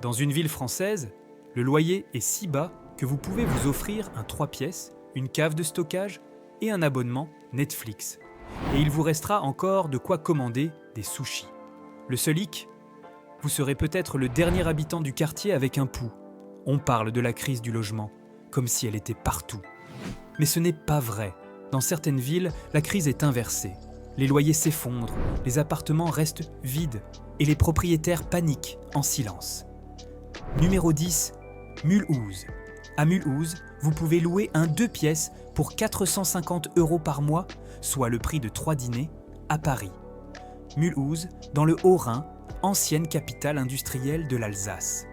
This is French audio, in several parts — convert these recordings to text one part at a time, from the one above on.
Dans une ville française, le loyer est si bas que vous pouvez vous offrir un 3 pièces, une cave de stockage et un abonnement Netflix. Et il vous restera encore de quoi commander des sushis. Le seul hic, vous serez peut-être le dernier habitant du quartier avec un pouls. On parle de la crise du logement, comme si elle était partout. Mais ce n'est pas vrai. Dans certaines villes, la crise est inversée. Les loyers s'effondrent, les appartements restent vides et les propriétaires paniquent en silence. Numéro 10, Mulhouse. À Mulhouse, vous pouvez louer un 2 pièces pour 450 € par mois, soit le prix de 3 dîners, à Paris. Mulhouse, dans le Haut-Rhin, ancienne capitale industrielle de l'Alsace.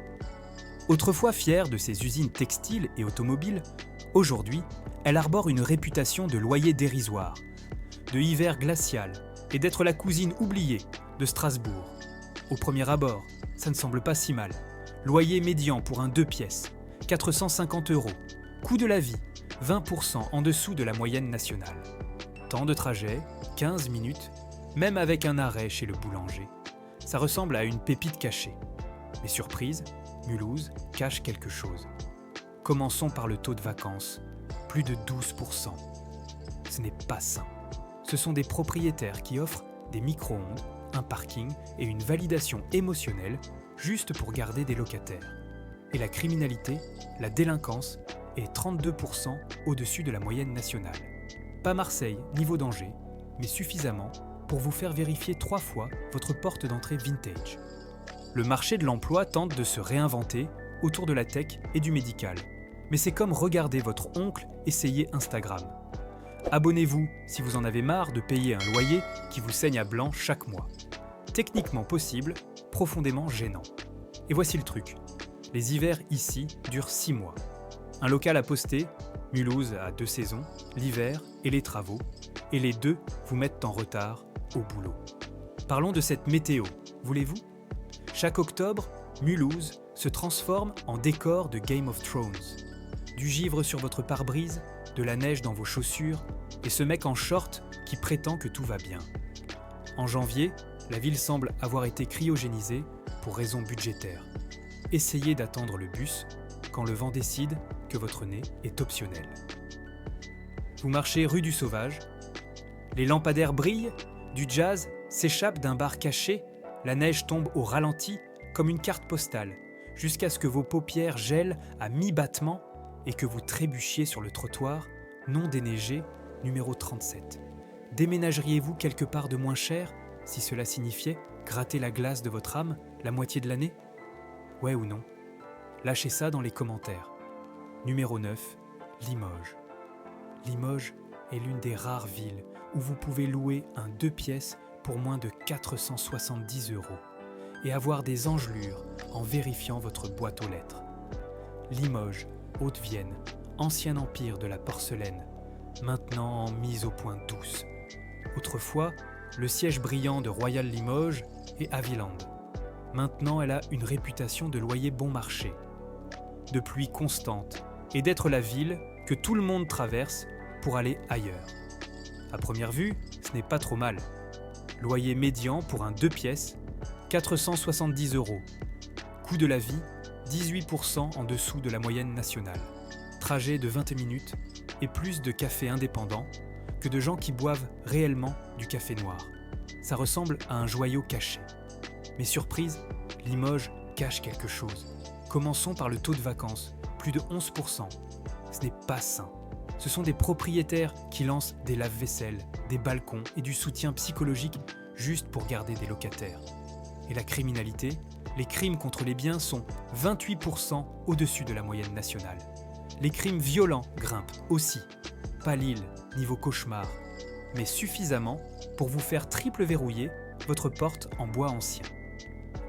Autrefois fière de ses usines textiles et automobiles, aujourd'hui, elle arbore une réputation de loyer dérisoire, de hiver glacial et d'être la cousine oubliée de Strasbourg. Au premier abord, ça ne semble pas si mal. Loyer médian pour un 2 pièces, 450 €. Coût de la vie, 20% en dessous de la moyenne nationale. Temps de trajet, 15 minutes, même avec un arrêt chez le boulanger. Ça ressemble à une pépite cachée. Mais surprise, Mulhouse cache quelque chose. Commençons par le taux de vacances, plus de 12%. Ce n'est pas sain. Ce sont des propriétaires qui offrent des micro-ondes, un parking et une validation émotionnelle juste pour garder des locataires. Et la criminalité, la délinquance, est 32% au-dessus de la moyenne nationale. Pas Marseille, niveau danger, mais suffisamment pour vous faire vérifier 3 fois votre porte d'entrée vintage. Le marché de l'emploi tente de se réinventer autour de la tech et du médical. Mais c'est comme regarder votre oncle essayer Instagram. Abonnez-vous si vous en avez marre de payer un loyer qui vous saigne à blanc chaque mois. Techniquement possible, profondément gênant. Et voici le truc. Les hivers ici durent 6 mois. Un local à poster, Mulhouse a 2 saisons, l'hiver et les travaux, et les deux vous mettent en retard au boulot. Parlons de cette météo, voulez-vous ? Chaque octobre, Mulhouse se transforme en décor de Game of Thrones. Du givre sur votre pare-brise, de la neige dans vos chaussures, et ce mec en short qui prétend que tout va bien. En janvier, la ville semble avoir été cryogénisée pour raisons budgétaires. Essayez d'attendre le bus quand le vent décide que votre nez est optionnel. Vous marchez rue du Sauvage, les lampadaires brillent, du jazz s'échappe d'un bar caché, la neige tombe au ralenti comme une carte postale, jusqu'à ce que vos paupières gèlent à mi-battement et que vous trébuchiez sur le trottoir, non déneigé, numéro 37. Déménageriez-vous quelque part de moins cher, si cela signifiait gratter la glace de votre âme la moitié de l'année ? Ouais ou non ? Lâchez ça dans les commentaires. Numéro 9, Limoges. Limoges est l'une des rares villes où vous pouvez louer un 2 pièces pour moins de 470 € et avoir des engelures en vérifiant votre boîte aux lettres. Limoges, Haute-Vienne, ancien empire de la porcelaine, maintenant en mise au point douce. Autrefois, le siège brillant de Royal Limoges est Haviland. Maintenant, elle a une réputation de loyer bon marché, de pluie constante et d'être la ville que tout le monde traverse pour aller ailleurs. À première vue, ce n'est pas trop mal. Loyer médian pour un 2 pièces, 470 €. Coût de la vie, 18% en dessous de la moyenne nationale. Trajet de 20 minutes et plus de cafés indépendants que de gens qui boivent réellement du café noir. Ça ressemble à un joyau caché. Mais surprise, Limoges cache quelque chose. Commençons par le taux de vacances, plus de 11%. Ce n'est pas sain. Ce sont des propriétaires qui lancent des lave-vaisselle, des balcons et du soutien psychologique juste pour garder des locataires. Et la criminalité, les crimes contre les biens sont 28% au-dessus de la moyenne nationale. Les crimes violents grimpent aussi. Pas Lille, niveau cauchemar, mais suffisamment pour vous faire triple verrouiller votre porte en bois ancien.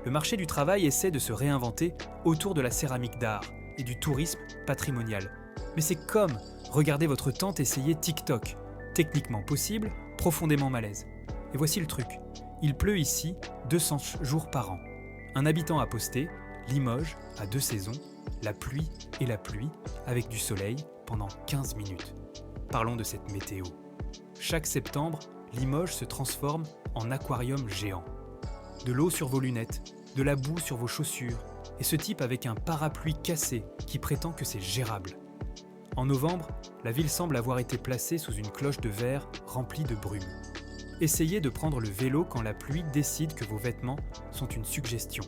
Le marché du travail essaie de se réinventer autour de la céramique d'art et du tourisme patrimonial. Mais c'est comme regarder votre tante essayer TikTok. Techniquement possible, profondément malaise. Et voici le truc. Il pleut ici 200 jours par an. Un habitant a posté, Limoges a 2 saisons, la pluie et la pluie, avec du soleil pendant 15 minutes. Parlons de cette météo. Chaque septembre, Limoges se transforme en aquarium géant. De l'eau sur vos lunettes, de la boue sur vos chaussures, et ce type avec un parapluie cassé qui prétend que c'est gérable. En novembre, la ville semble avoir été placée sous une cloche de verre remplie de brume. Essayez de prendre le vélo quand la pluie décide que vos vêtements sont une suggestion.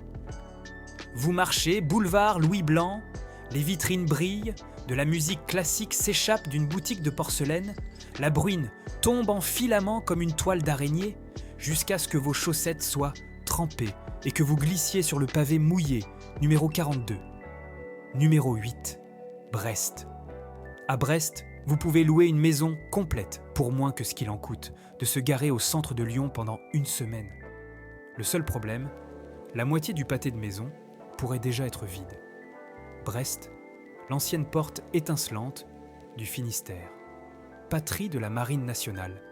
Vous marchez, boulevard Louis Blanc, les vitrines brillent, de la musique classique s'échappe d'une boutique de porcelaine, la bruine tombe en filaments comme une toile d'araignée, jusqu'à ce que vos chaussettes soient trempées et que vous glissiez sur le pavé mouillé, numéro 42. Numéro 8, Brest. À Brest, vous pouvez louer une maison complète pour moins que ce qu'il en coûte, de se garer au centre de Lyon pendant une semaine. Le seul problème, la moitié du pâté de maison pourrait déjà être vide. Brest, l'ancienne porte étincelante du Finistère. Patrie de la marine nationale,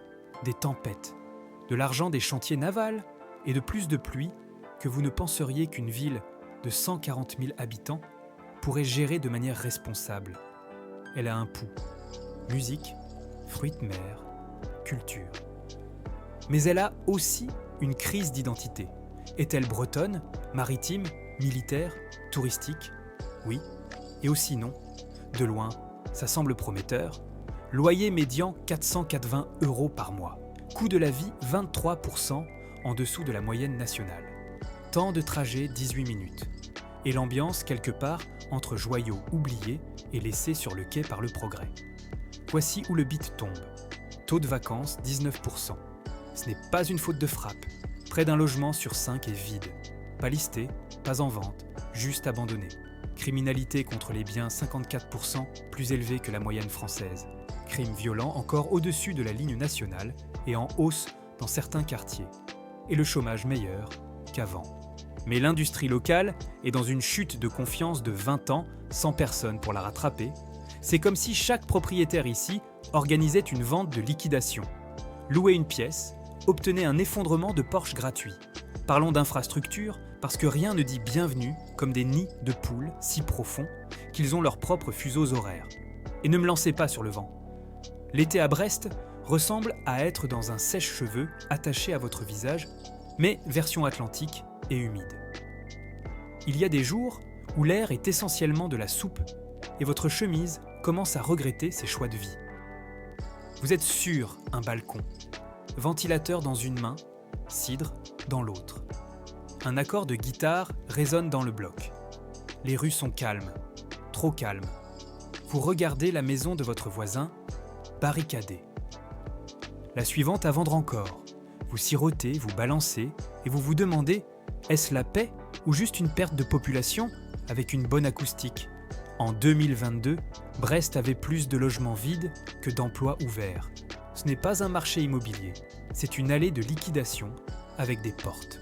des tempêtes, de l'argent des chantiers navals et de plus de pluie que vous ne penseriez qu'une ville de 140 000 habitants pourrait gérer de manière responsable. Elle a un pouls. Musique, fruits de mer, culture. Mais elle a aussi une crise d'identité. Est-elle bretonne, maritime, militaire, touristique ? Oui, et aussi non. De loin, ça semble prometteur. Loyer médian 480 € par mois. Coût de la vie 23% en dessous de la moyenne nationale. Temps de trajet 18 minutes. Et l'ambiance quelque part entre joyaux oubliés et laissés sur le quai par le progrès. Voici où le beat tombe. Taux de vacances 19%. Ce n'est pas une faute de frappe. Près d'un logement sur 5 est vide. Pas listé, pas en vente, juste abandonné. Criminalité contre les biens 54% plus élevée que la moyenne française. Crimes violents encore au-dessus de la ligne nationale et en hausse dans certains quartiers. Et le chômage meilleur qu'avant. Mais l'industrie locale est dans une chute de confiance de 20 ans sans personne pour la rattraper. C'est comme si chaque propriétaire ici organisait une vente de liquidation. Louez une pièce, obtenez un effondrement de Porsche gratuit. Parlons d'infrastructure parce que rien ne dit bienvenue comme des nids de poules si profonds qu'ils ont leurs propres fuseaux horaires. Et ne me lancez pas sur le vent. L'été à Brest ressemble à être dans un sèche-cheveux attaché à votre visage, mais version atlantique et humide. Il y a des jours où l'air est essentiellement de la soupe et votre chemise commence à regretter ses choix de vie. Vous êtes sur un balcon, ventilateur dans une main, cidre dans l'autre. Un accord de guitare résonne dans le bloc. Les rues sont calmes, trop calmes. Vous regardez la maison de votre voisin, barricadée. La suivante à vendre encore. Vous sirotez, vous balancez et vous vous demandez, est-ce la paix ou juste une perte de population avec une bonne acoustique ? En 2022, Brest avait plus de logements vides que d'emplois ouverts. Ce n'est pas un marché immobilier, c'est une allée de liquidation avec des portes.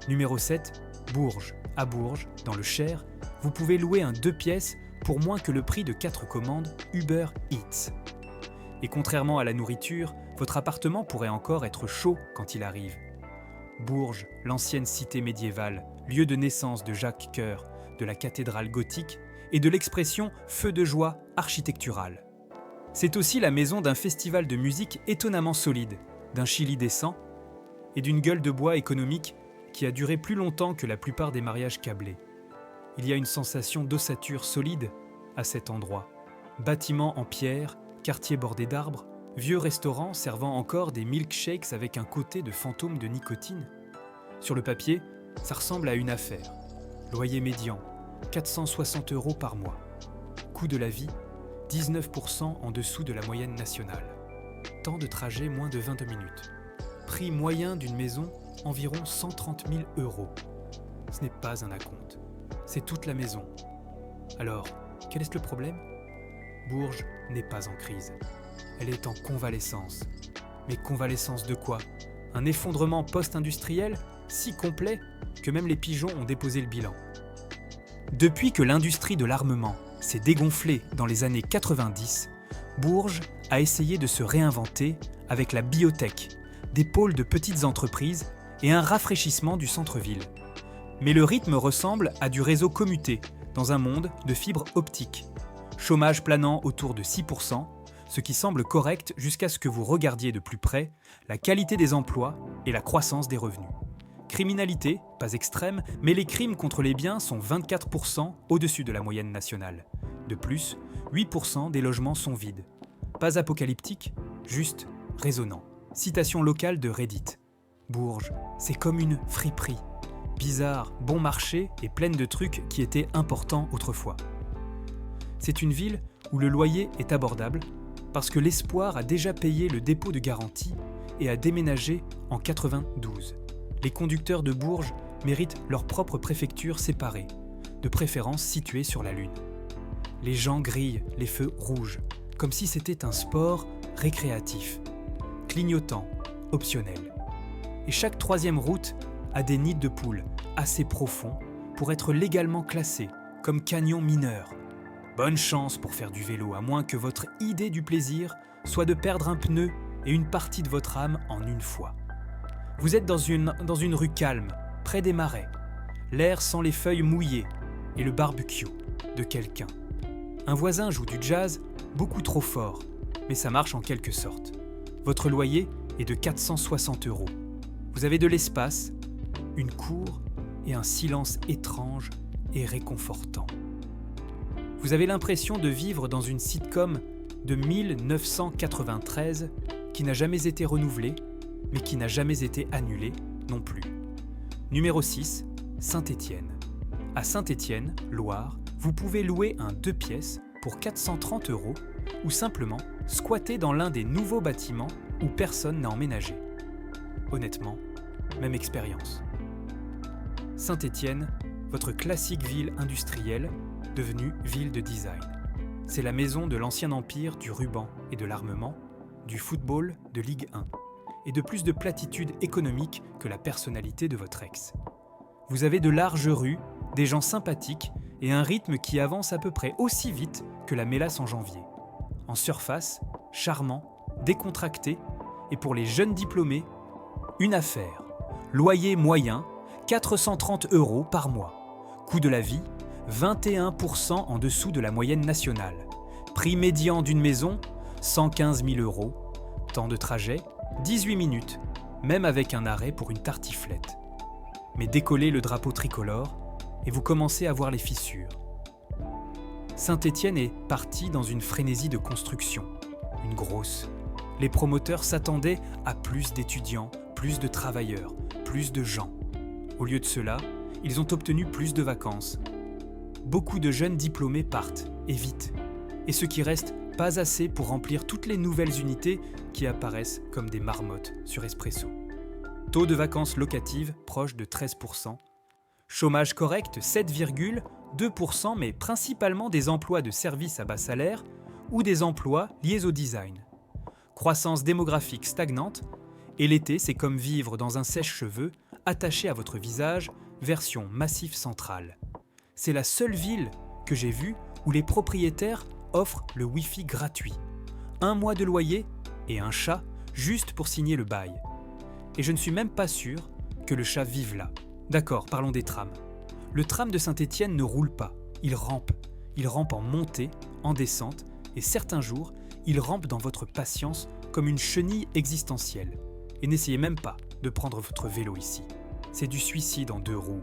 Numéro 7, Bourges. À Bourges, dans le Cher, vous pouvez louer un 2 pièces pour moins que le prix de 4 commandes Uber Eats. Et contrairement à la nourriture, votre appartement pourrait encore être chaud quand il arrive. Bourges, l'ancienne cité médiévale, lieu de naissance de Jacques Coeur, de la cathédrale gothique et de l'expression feu de joie architecturale. C'est aussi la maison d'un festival de musique étonnamment solide, d'un Chili décent et d'une gueule de bois économique qui a duré plus longtemps que la plupart des mariages câblés. Il y a une sensation d'ossature solide à cet endroit. Bâtiments en pierre, quartier bordé d'arbres, vieux restaurants servant encore des milkshakes avec un côté de fantôme de nicotine. Sur le papier, ça ressemble à une affaire. Loyer médian, 460 € par mois. Coût de la vie, 19% en dessous de la moyenne nationale. Temps de trajet, moins de 22 minutes. Prix moyen d'une maison, environ 130 000 €. Ce n'est pas un acompte. C'est toute la maison. Alors, quel est le problème ? Bourges n'est pas en crise. Elle est en convalescence. Mais convalescence de quoi ? Un effondrement post-industriel si complet que même les pigeons ont déposé le bilan. Depuis que l'industrie de l'armement s'est dégonflée dans les années 90, Bourges a essayé de se réinventer avec la biotech, des pôles de petites entreprises et un rafraîchissement du centre-ville. Mais le rythme ressemble à du réseau commuté dans un monde de fibres optiques. Chômage planant autour de 6%, ce qui semble correct jusqu'à ce que vous regardiez de plus près la qualité des emplois et la croissance des revenus. Criminalité, pas extrême, mais les crimes contre les biens sont 24% au-dessus de la moyenne nationale. De plus, 8% des logements sont vides. Pas apocalyptique, juste résonnant. Citation locale de Reddit. Bourges, c'est comme une friperie. Bizarre, bon marché et pleine de trucs qui étaient importants autrefois. C'est une ville où le loyer est abordable parce que l'Espoir a déjà payé le dépôt de garantie et a déménagé en 92. Les conducteurs de Bourges méritent leur propre préfecture séparée, de préférence située sur la Lune. Les gens grillent les feux rouges, comme si c'était un sport récréatif, clignotant, optionnel. Et chaque troisième route a des nids de poules assez profonds pour être légalement classés comme canyon mineur. Bonne chance pour faire du vélo, à moins que votre idée du plaisir soit de perdre un pneu et une partie de votre âme en une fois. Vous êtes dans une rue calme, près des marais. L'air sent les feuilles mouillées et le barbecue de quelqu'un. Un voisin joue du jazz beaucoup trop fort, mais ça marche en quelque sorte. Votre loyer est de 460 €. Vous avez de l'espace, une cour et un silence étrange et réconfortant. Vous avez l'impression de vivre dans une sitcom de 1993 qui n'a jamais été renouvelée, mais qui n'a jamais été annulée non plus. Numéro 6, Saint-Étienne. À Saint-Étienne, Loire, vous pouvez louer un 2 pièces pour 430 € ou simplement squatter dans l'un des nouveaux bâtiments où personne n'a emménagé. Honnêtement, même expérience. Saint-Étienne, votre classique ville industrielle, devenue ville de design. C'est la maison de l'ancien empire du ruban et de l'armement, du football de Ligue 1, et de plus de platitudes économiques que la personnalité de votre ex. Vous avez de larges rues, des gens sympathiques et un rythme qui avance à peu près aussi vite que la mélasse en janvier. En surface, charmant, décontracté, et pour les jeunes diplômés, une affaire. Loyer moyen, 430 € par mois. Coût de la vie, 21% en dessous de la moyenne nationale. Prix médian d'une maison, 115 000 €. Temps de trajet, 18 minutes, même avec un arrêt pour une tartiflette. Mais décollez le drapeau tricolore et vous commencez à voir les fissures. Saint-Étienne est parti dans une frénésie de construction, une grosse. Les promoteurs s'attendaient à plus d'étudiants, plus de travailleurs, plus de gens. Au lieu de cela, ils ont obtenu plus de vacances. Beaucoup de jeunes diplômés partent, et vite. Et ce qui reste, pas assez pour remplir toutes les nouvelles unités qui apparaissent comme des marmottes sur Espresso. Taux de vacances locatives proche de 13%. Chômage correct 7,2%, mais principalement des emplois de services à bas salaire ou des emplois liés au design. Croissance démographique stagnante, et l'été c'est comme vivre dans un sèche-cheveux attaché à votre visage, version Massif Central. C'est la seule ville que j'ai vue où les propriétaires offrent le Wi-Fi gratuit. 1 mois de loyer et un chat juste pour signer le bail. Et je ne suis même pas sûr que le chat vive là. D'accord, parlons des trams. Le tram de Saint-Étienne ne roule pas, il rampe. Il rampe en montée, en descente, et certains jours, il rampe dans votre patience comme une chenille existentielle. Et n'essayez même pas de prendre votre vélo ici. C'est du suicide en 2 roues.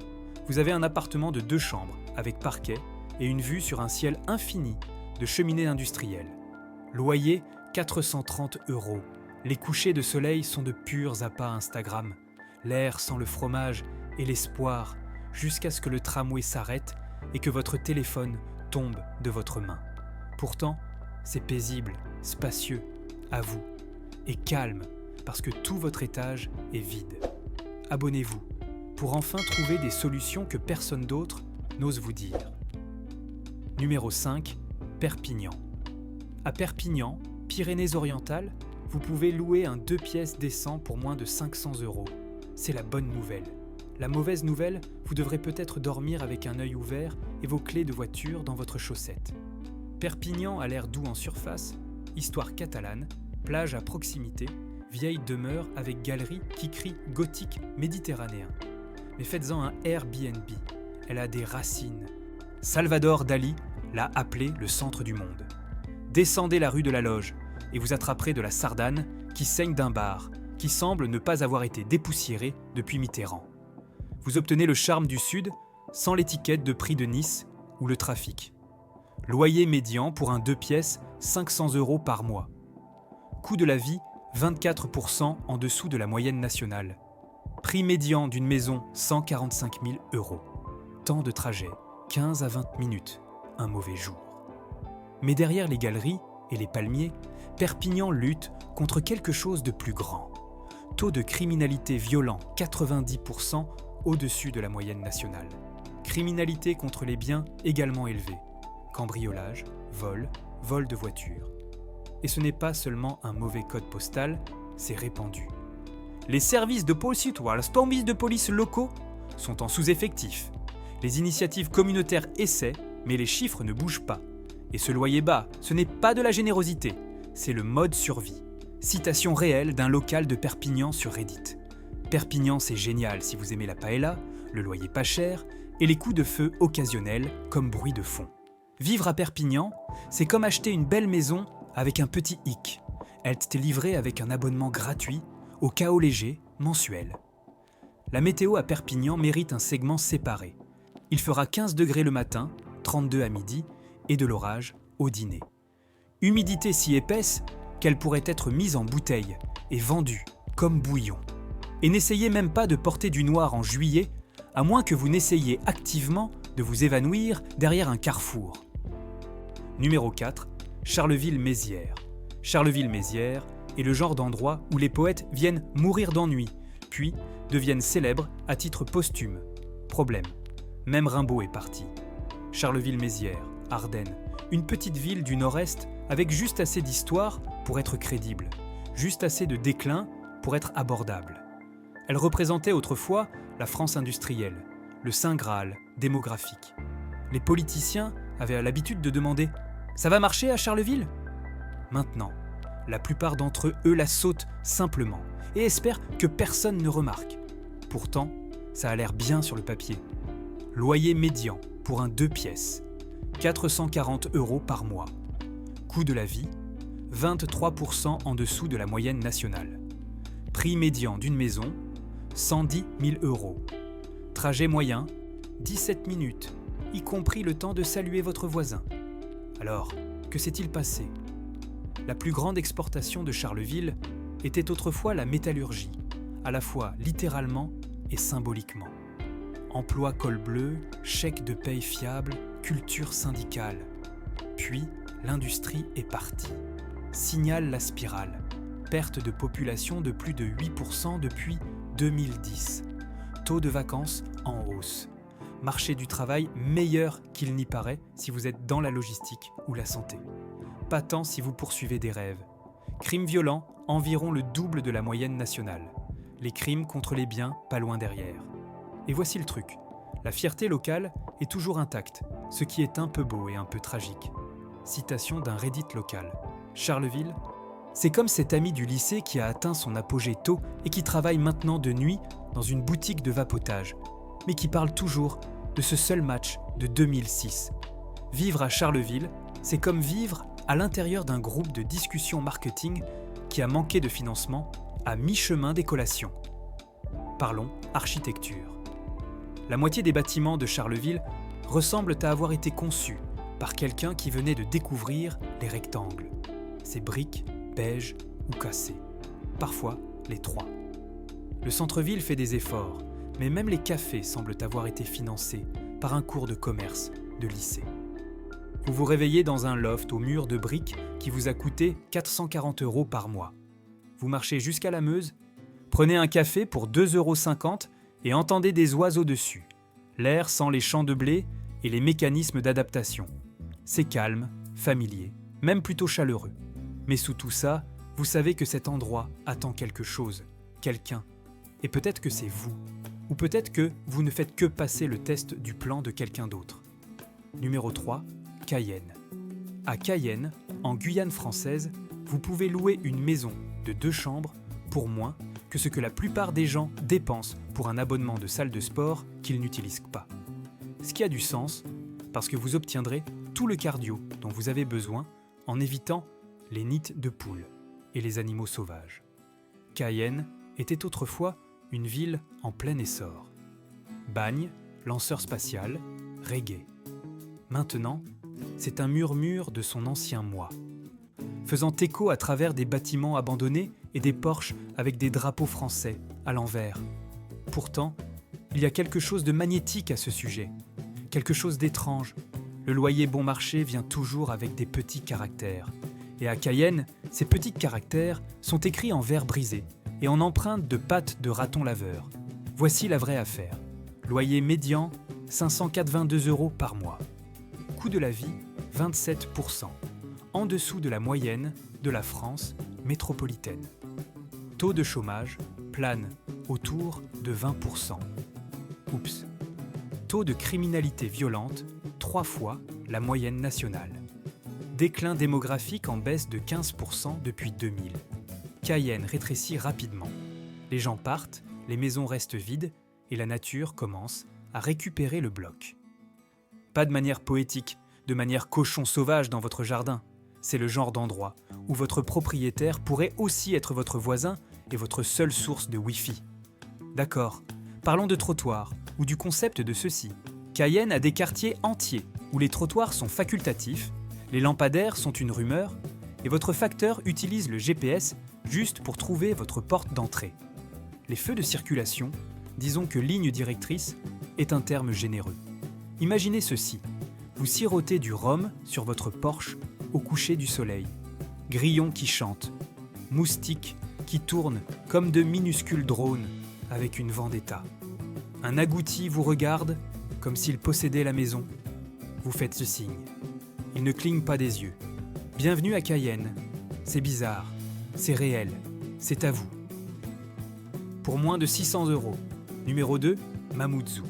Vous avez un appartement de 2 chambres, avec parquet et une vue sur un ciel infini de cheminées industrielles. Loyer 430 €. Les couchers de soleil sont de purs appâts Instagram. L'air sent le fromage et l'espoir, jusqu'à ce que le tramway s'arrête et que votre téléphone tombe de votre main. Pourtant, c'est paisible, spacieux, à vous, et calme, parce que tout votre étage est vide. Abonnez-vous, pour enfin trouver des solutions que personne d'autre n'ose vous dire. Numéro 5, Perpignan. À Perpignan, Pyrénées-Orientales, vous pouvez louer un 2 pièces décent pour moins de 500 €. C'est la bonne nouvelle. La mauvaise nouvelle, vous devrez peut-être dormir avec un œil ouvert et vos clés de voiture dans votre chaussette. Perpignan a l'air doux en surface, histoire catalane, plage à proximité, vieille demeure avec galerie qui crie gothique méditerranéen. Mais faites-en un Airbnb, elle a des racines. Salvador Dali l'a appelé le centre du monde. Descendez la rue de la Loge et vous attraperez de la sardane qui saigne d'un bar, qui semble ne pas avoir été dépoussiérée depuis Mitterrand. Vous obtenez le charme du Sud sans l'étiquette de prix de Nice ou le trafic. Loyer médian pour un 2 pièces, 500 € par mois. Coût de la vie, 24% en dessous de la moyenne nationale. Prix médian d'une maison, 145 000 €. Temps de trajet, 15 à 20 minutes. Un mauvais jour. Mais derrière les galeries et les palmiers, Perpignan lutte contre quelque chose de plus grand. Taux de criminalité violent, 90% au-dessus de la moyenne nationale. Criminalité contre les biens également élevée. Cambriolage, vol de voiture. Et ce n'est pas seulement un mauvais code postal, c'est répandu. Les services de police de police locaux sont en sous-effectif. Les initiatives communautaires essaient, mais les chiffres ne bougent pas. Et ce loyer bas, ce n'est pas de la générosité, c'est le mode survie. Citation réelle d'un local de Perpignan sur Reddit. Perpignan, c'est génial si vous aimez la paella, le loyer pas cher et les coups de feu occasionnels comme bruit de fond. Vivre à Perpignan, c'est comme acheter une belle maison avec un petit hic. Elle t'est livrée avec un abonnement gratuit, au chaos léger, mensuel. La météo à Perpignan mérite un segment séparé. Il fera 15 degrés le matin, 32 à midi, et de l'orage au dîner. Humidité si épaisse qu'elle pourrait être mise en bouteille et vendue comme bouillon. Et n'essayez même pas de porter du noir en juillet, à moins que vous n'essayiez activement de vous évanouir derrière un carrefour. Numéro 4, Charleville-Mézières. Charleville-Mézières est le genre d'endroit où les poètes viennent mourir d'ennui, puis deviennent célèbres à titre posthume. Problème, même Rimbaud est parti. Charleville-Mézières, Ardennes, une petite ville du nord-est avec juste assez d'histoire pour être crédible, juste assez de déclin pour être abordable. Elle représentait autrefois la France industrielle, le Saint Graal démographique. Les politiciens avaient l'habitude de demander « Ça va marcher à Charleville ?» Maintenant, la plupart d'entre eux la sautent simplement et espèrent que personne ne remarque. Pourtant, ça a l'air bien sur le papier. Loyer médian pour un 2 pièces, 440 € par mois. Coût de la vie, 23% en dessous de la moyenne nationale. Prix médian d'une maison, 110 000 €. Trajet moyen, 17 minutes, y compris le temps de saluer votre voisin. Alors, que s'est-il passé ? La plus grande exportation de Charleville était autrefois la métallurgie, à la fois littéralement et symboliquement. Emploi col bleu, chèque de paye fiable, culture syndicale. Puis, l'industrie est partie. Signale la spirale. Perte de population de plus de 8% depuis 2010. Taux de vacances en hausse. Marché du travail meilleur qu'il n'y paraît si vous êtes dans la logistique ou la santé. Pas tant si vous poursuivez des rêves. Crimes violents, environ le double de la moyenne nationale. Les crimes contre les biens, pas loin derrière. Et voici le truc. La fierté locale est toujours intacte, ce qui est un peu beau et un peu tragique. Citation d'un Reddit local. Charleville, c'est comme cet ami du lycée qui a atteint son apogée tôt et qui travaille maintenant de nuit dans une boutique de vapotage, mais qui parle toujours de ce seul match de 2006. Vivre à Charleville, c'est comme vivre à l'intérieur d'un groupe de discussion marketing qui a manqué de financement à mi-chemin des collations. Parlons architecture. La moitié des bâtiments de Charleville ressemblent à avoir été conçus par quelqu'un qui venait de découvrir les rectangles. Ces briques, beige ou cassées. Parfois, les trois. Le centre-ville fait des efforts, mais même les cafés semblent avoir été financés par un cours de commerce de lycée. Vous vous réveillez dans un loft au mur de briques qui vous a coûté 440 € par mois. Vous marchez jusqu'à la Meuse, prenez un café pour 2,50 € et entendez des oiseaux dessus. L'air sans les champs de blé et les mécanismes d'adaptation. C'est calme, familier, même plutôt chaleureux. Mais sous tout ça, vous savez que cet endroit attend quelque chose, quelqu'un. Et peut-être que c'est vous. Ou peut-être que vous ne faites que passer le test du plan de quelqu'un d'autre. Numéro 3, Cayenne. À Cayenne, en Guyane française, vous pouvez louer une maison de 2 chambres pour moins que ce que la plupart des gens dépensent pour un abonnement de salle de sport qu'ils n'utilisent pas. Ce qui a du sens, parce que vous obtiendrez tout le cardio dont vous avez besoin en évitant les nids de poules et les animaux sauvages. Cayenne était autrefois une ville en plein essor. bagne, lanceur spatial, reggae. Maintenant, c'est un murmure de son ancien moi, faisant écho à travers des bâtiments abandonnés et des porches avec des drapeaux français à l'envers. Pourtant, il y a quelque chose de magnétique à ce sujet, quelque chose d'étrange. Le loyer bon marché vient toujours avec des petits caractères. Et à Cayenne, ces petits caractères sont écrits en verre brisé et en empreintes de pattes de raton laveur. Voici la vraie affaire. Loyer médian, 582 € par mois. Coût de la vie, 27%, en dessous de la moyenne de la France métropolitaine. Taux de chômage plane autour de 20%. Oups. Taux de criminalité violente, 3 fois la moyenne nationale. Déclin démographique en baisse de 15% depuis 2000. Cayenne rétrécit rapidement. Les gens partent, les maisons restent vides et la nature commence à récupérer le bloc. Pas de manière poétique, de manière cochon sauvage dans votre jardin. C'est le genre d'endroit où votre propriétaire pourrait aussi être votre voisin et votre seule source de Wi-Fi. D'accord, parlons de trottoirs ou du concept de ceci. Cayenne a des quartiers entiers où les trottoirs sont facultatifs, les lampadaires sont une rumeur et votre facteur utilise le GPS juste pour trouver votre porte d'entrée. Les feux de circulation, disons que ligne directrice, est un terme généreux. Imaginez ceci, vous sirotez du rhum sur votre porche au coucher du soleil, grillons qui chantent, moustiques qui tournent comme de minuscules drones avec une vendetta. Un agouti vous regarde comme s'il possédait la maison. Vous faites ce signe. Il ne cligne pas des yeux. Bienvenue à Cayenne. C'est bizarre, c'est réel, c'est à vous. Pour moins de 600 €. Numéro 2, Mamoudzou.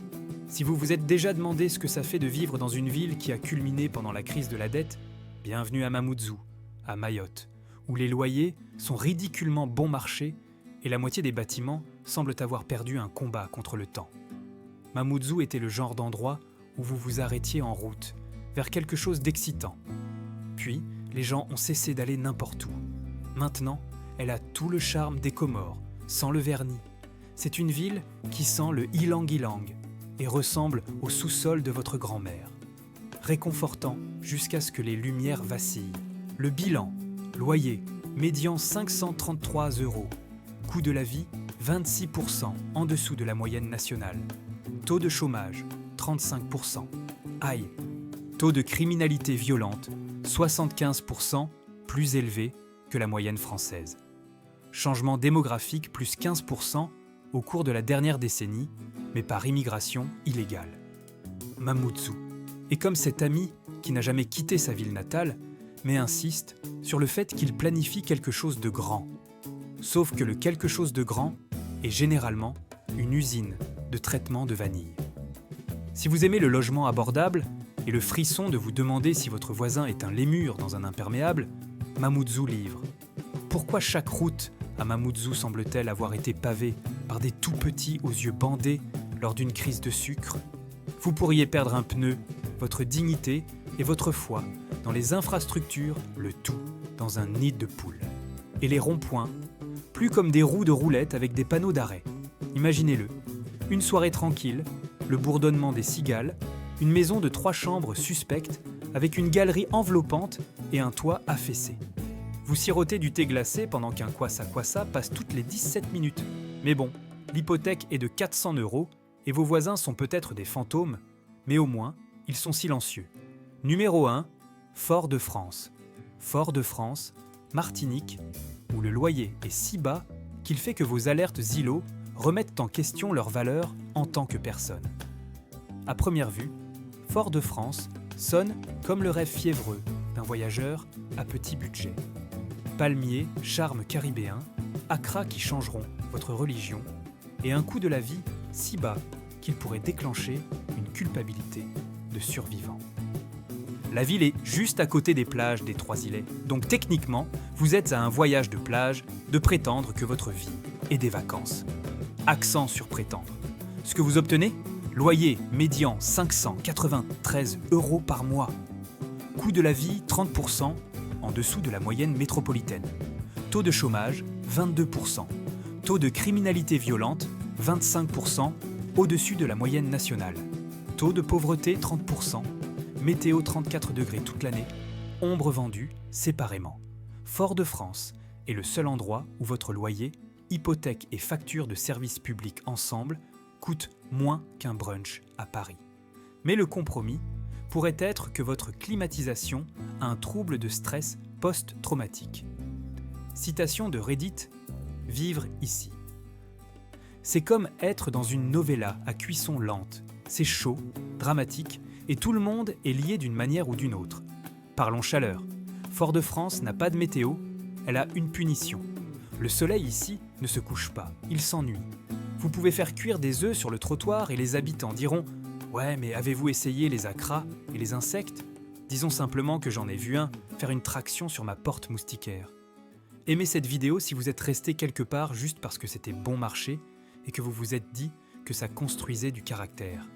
Si vous vous êtes déjà demandé ce que ça fait de vivre dans une ville qui a culminé pendant la crise de la dette, bienvenue à Mamoudzou, à Mayotte, où les loyers sont ridiculement bon marché et la moitié des bâtiments semblent avoir perdu un combat contre le temps. Mamoudzou était le genre d'endroit où vous vous arrêtiez en route, vers quelque chose d'excitant. Puis, les gens ont cessé d'aller n'importe où. Maintenant, elle a tout le charme des Comores, sans le vernis. C'est une ville qui sent le ylang-ylang et ressemble au sous-sol de votre grand-mère. Réconfortant jusqu'à ce que les lumières vacillent. Le bilan, loyer, médian 533 €. Coût de la vie, 26% en dessous de la moyenne nationale. Taux de chômage, 35%. Aïe. Taux de criminalité violente, 75% plus élevé que la moyenne française. Changement démographique, plus 15% au cours de la dernière décennie, mais par immigration illégale. Mamoudzou. Et comme cet ami qui n'a jamais quitté sa ville natale, mais insiste sur le fait qu'il planifie quelque chose de grand. Sauf que le quelque chose de grand est généralement une usine de traitement de vanille. Si vous aimez le logement abordable et le frisson de vous demander si votre voisin est un lémur dans un imperméable, Mamoudzou livre. Pourquoi chaque route à Mamoudzou semble-t-elle avoir été pavée par des tout petits aux yeux bandés lors d'une crise de sucre? Vous pourriez perdre un pneu, votre dignité et votre foi dans les infrastructures, le tout dans un nid de poule. Et les ronds-points, plus comme des roues de roulette avec des panneaux d'arrêt. Imaginez-le, une soirée tranquille, le bourdonnement des cigales, une maison de 3 chambres suspectes avec une galerie enveloppante et un toit affaissé. Vous sirotez du thé glacé pendant qu'un kwassa-kwassa passe toutes les 17 minutes. Mais bon, l'hypothèque est de 400 € et vos voisins sont peut-être des fantômes, mais au moins, ils sont silencieux. Numéro 1, Fort-de-France. Fort-de-France, Martinique, où le loyer est si bas qu'il fait que vos alertes Zillow remettent en question leur valeur en tant que personne. À première vue, Fort-de-France sonne comme le rêve fiévreux d'un voyageur à petit budget. Palmiers, charme caribéen, acras qui changeront votre religion, et un coût de la vie si bas qu'il pourrait déclencher une culpabilité de survivant. La ville est juste à côté des plages des Trois-Îlets, donc techniquement, vous êtes à un voyage de plage de prétendre que votre vie est des vacances. Accent sur prétendre. Ce que vous obtenez ? Loyer médian 593 € par mois. Coût de la vie 30% en dessous de la moyenne métropolitaine. Taux de chômage 22%. Taux de criminalité violente 25%, au-dessus de la moyenne nationale. Taux de pauvreté 30%, météo 34 degrés toute l'année, ombre vendue séparément. Fort-de-France est le seul endroit où votre loyer, hypothèque et facture de services publics ensemble coûtent moins qu'un brunch à Paris. Mais le compromis pourrait être que votre climatisation a un trouble de stress post-traumatique. Citation de Reddit, « Vivre ici ». C'est comme être dans une novella à cuisson lente. C'est chaud, dramatique, et tout le monde est lié d'une manière ou d'une autre. Parlons chaleur. Fort-de-France n'a pas de météo, elle a une punition. Le soleil ici ne se couche pas, il s'ennuie. Vous pouvez faire cuire des œufs sur le trottoir et les habitants diront « Ouais, mais avez-vous essayé les acras et les insectes ?» Disons simplement que j'en ai vu un faire une traction sur ma porte moustiquaire. Aimez cette vidéo si vous êtes resté quelque part juste parce que c'était bon marché et que vous vous êtes dit que ça construisait du caractère.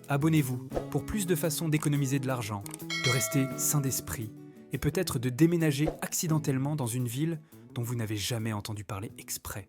Abonnez-vous pour plus de façons d'économiser de l'argent, de rester sain d'esprit et peut-être de déménager accidentellement dans une ville dont vous n'avez jamais entendu parler exprès.